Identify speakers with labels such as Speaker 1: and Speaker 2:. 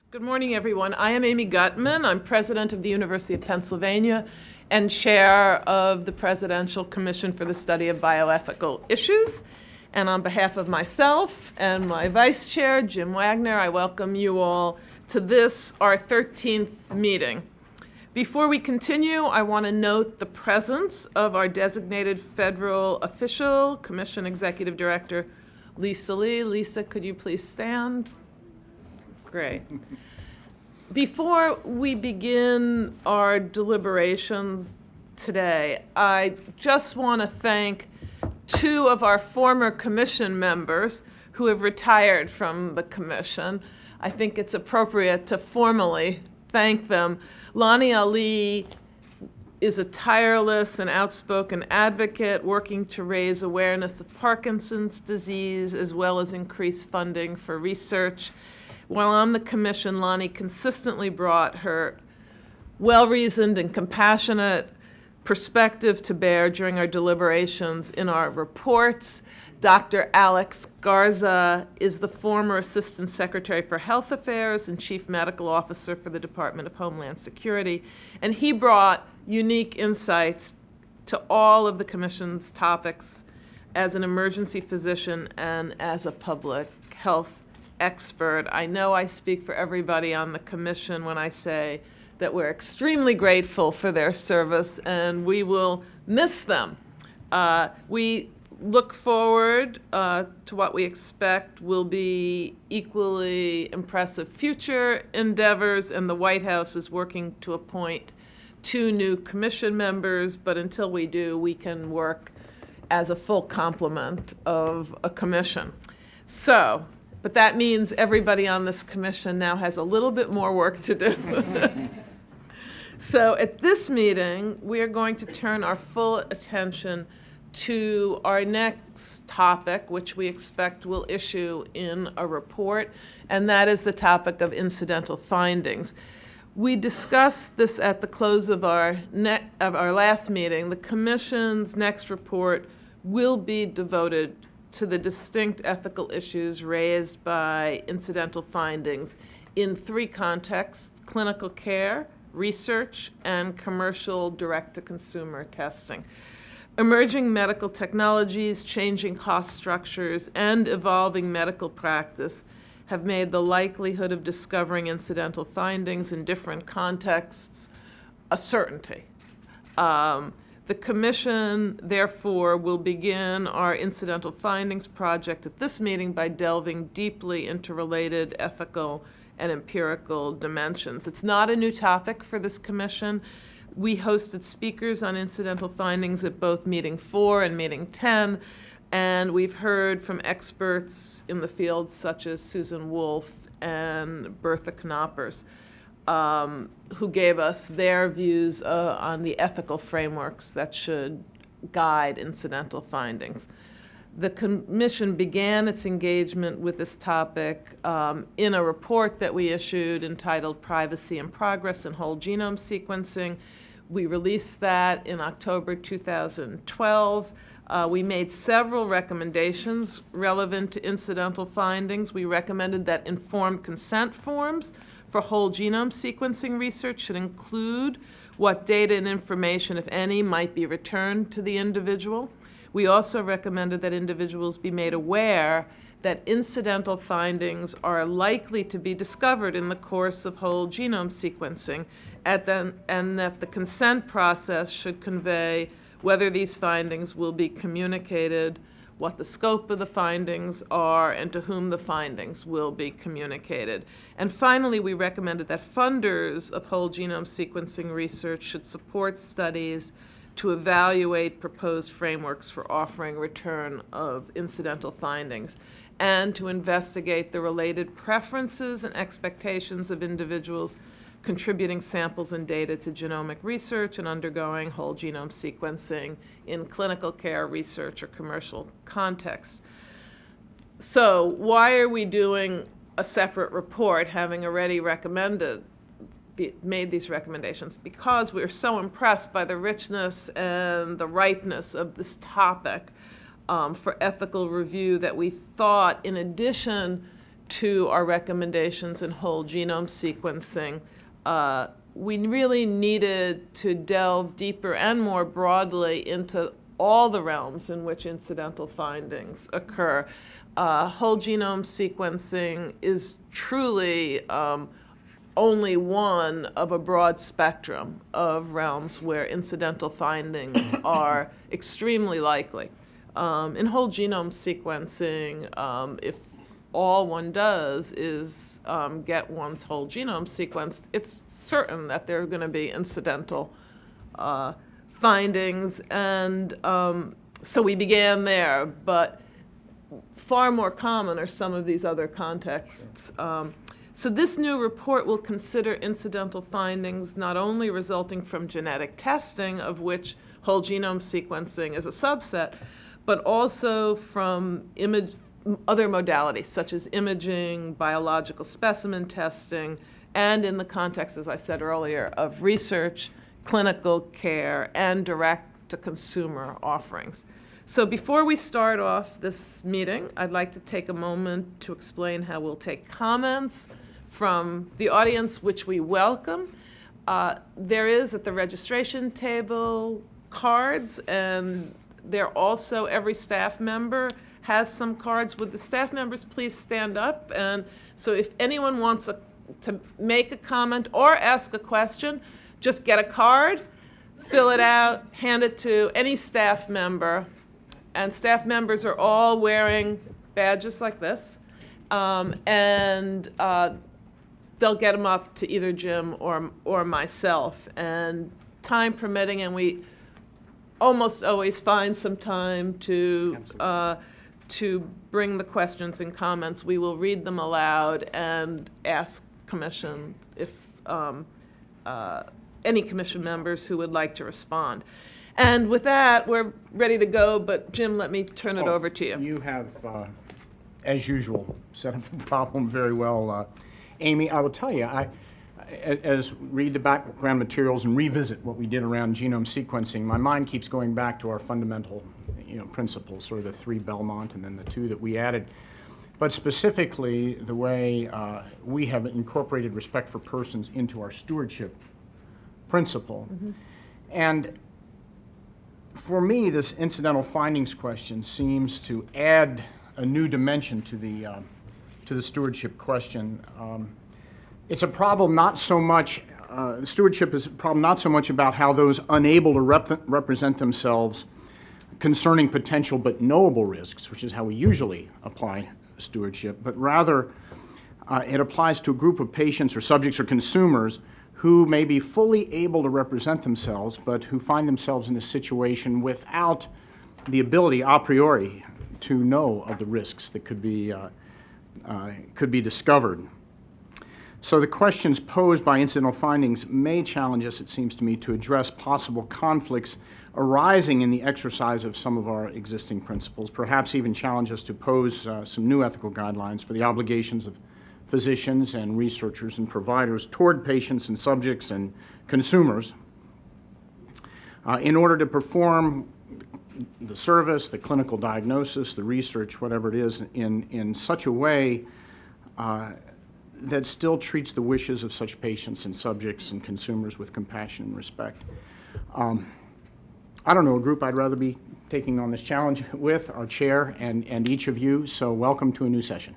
Speaker 1: Good morning, everyone. I am Amy Gutmann. I'm president of the University of Pennsylvania and chair of the Presidential Commission for the Study of Bioethical Issues. And on behalf of myself and my vice chair, Jim Wagner, I welcome you all to this, our 13th meeting. Before we continue, I want to note the presence of our designated federal official, Commission Executive Director, Lisa Lee. Lisa, could you please stand? Great. Before we begin our deliberations today, I just want to thank two of our former commission members who have retired from the commission. I think it's appropriate to formally thank them. Lonnie Ali is a tireless and outspoken advocate working to raise awareness of Parkinson's disease as well as increase funding for research. While on the commission, Lonnie consistently brought her well-reasoned and compassionate perspective to bear during our deliberations in our reports. Dr. Alex Garza is the former Assistant Secretary for Health Affairs and Chief Medical Officer for the Department of Homeland Security, and he brought unique insights to all of the commission's topics as an emergency physician and as a public health expert. I know I speak for everybody on the commission when I say that we're extremely grateful for their service and we will miss them. We look forward to what we expect will be equally impressive future endeavors, and the White House is working to appoint 2 new commission members, but until we do, we can work as a full complement of a commission. But that means everybody on this commission now has a little bit more work to do. So at this meeting, we are going to turn our full attention to our next topic, which we expect will issue in a report, and that is the topic of incidental findings. We discussed this at the close of our last meeting. The Commission's next report will be devoted to the distinct ethical issues raised by incidental findings in 3 contexts: clinical care, research, and commercial direct-to-consumer testing. Emerging medical technologies, changing cost structures, and evolving medical practice have made the likelihood of discovering incidental findings in different contexts a certainty. The Commission, therefore, will begin our incidental findings project at this meeting by delving deeply into related ethical and empirical dimensions. It's not a new topic for this Commission. We hosted speakers on incidental findings at both Meeting 4 and Meeting 10, and we've heard from experts in the field such as Susan Wolf and Bertha Knoppers, who gave us their views on the ethical frameworks that should guide incidental findings. The Commission began its engagement with this topic in a report that we issued entitled Privacy and Progress in Whole Genome Sequencing. We released that in October 2012. We made several recommendations relevant to incidental findings. We recommended that informed consent forms for whole genome sequencing research should include what data and information, if any, might be returned to the individual. We also recommended that individuals be made aware that incidental findings are likely to be discovered in the course of whole genome sequencing, and that the consent process should convey whether these findings will be communicated, what the scope of the findings are, and to whom the findings will be communicated. And finally, we recommended that funders of whole genome sequencing research should support studies to evaluate proposed frameworks for offering return of incidental findings, and to investigate the related preferences and expectations of individuals contributing samples and data to genomic research and undergoing whole genome sequencing in clinical care, research, or commercial contexts. So why are we doing a separate report, having already made these recommendations? Because we're so impressed by the richness and the ripeness of this topic for ethical review that we thought, in addition to our recommendations in whole genome sequencing, we really needed to delve deeper and more broadly into all the realms in which incidental findings occur. Whole genome sequencing is truly only one of a broad spectrum of realms where incidental findings are extremely likely. In whole genome sequencing, if all one does is get one's whole genome sequenced, it's certain that there are going to be incidental findings. And so we began there, but far more common are some of these other contexts. So this new report will consider incidental findings not only resulting from genetic testing, of which whole genome sequencing is a subset, but also from other modalities, such as imaging, biological specimen testing, and in the context, as I said earlier, of research, clinical care, and direct-to-consumer offerings. So before we start off this meeting, I'd like to take a moment to explain how we'll take comments from the audience, which we welcome. There is at the registration table cards, and there also, every staff member has some cards. Would the staff members please stand up? And so if anyone wants to make a comment or ask a question, just get a card, fill it out, hand it to any staff member. And staff members are all wearing badges like this. And they'll get them up to either Jim or myself. And time permitting, and we almost always find some time to bring the questions and comments. We will read them aloud and ask commission if any commission members who would like to respond. And with that, we're ready to go, but Jim, let me turn it over to you.
Speaker 2: You have, as usual, set up the problem very well, Amy. I will tell you, as read the background materials and revisit what we did around genome sequencing, my mind keeps going back to our fundamental principles, sort of the 3 Belmont and then the 2 that we added. But specifically, the way we have incorporated respect for persons into our stewardship principle. Mm-hmm. And for me, this incidental findings question seems to add a new dimension to the stewardship question. It's a problem not so much, stewardship is a problem not so much about how those unable to represent themselves concerning potential but knowable risks, which is how we usually apply stewardship, but rather it applies to a group of patients or subjects or consumers who may be fully able to represent themselves, but who find themselves in a situation without the ability a priori to know of the risks that could be discovered. So the questions posed by incidental findings may challenge us, it seems to me, to address possible conflicts arising in the exercise of some of our existing principles, perhaps even challenge us to pose some new ethical guidelines for the obligations of physicians and researchers and providers toward patients and subjects and consumers in order to perform the service, the clinical diagnosis, the research, whatever it is, in such a way that still treats the wishes of such patients and subjects and consumers with compassion and respect. I don't know a group I'd rather be taking on this challenge with, our chair and each of you, so welcome to a new session.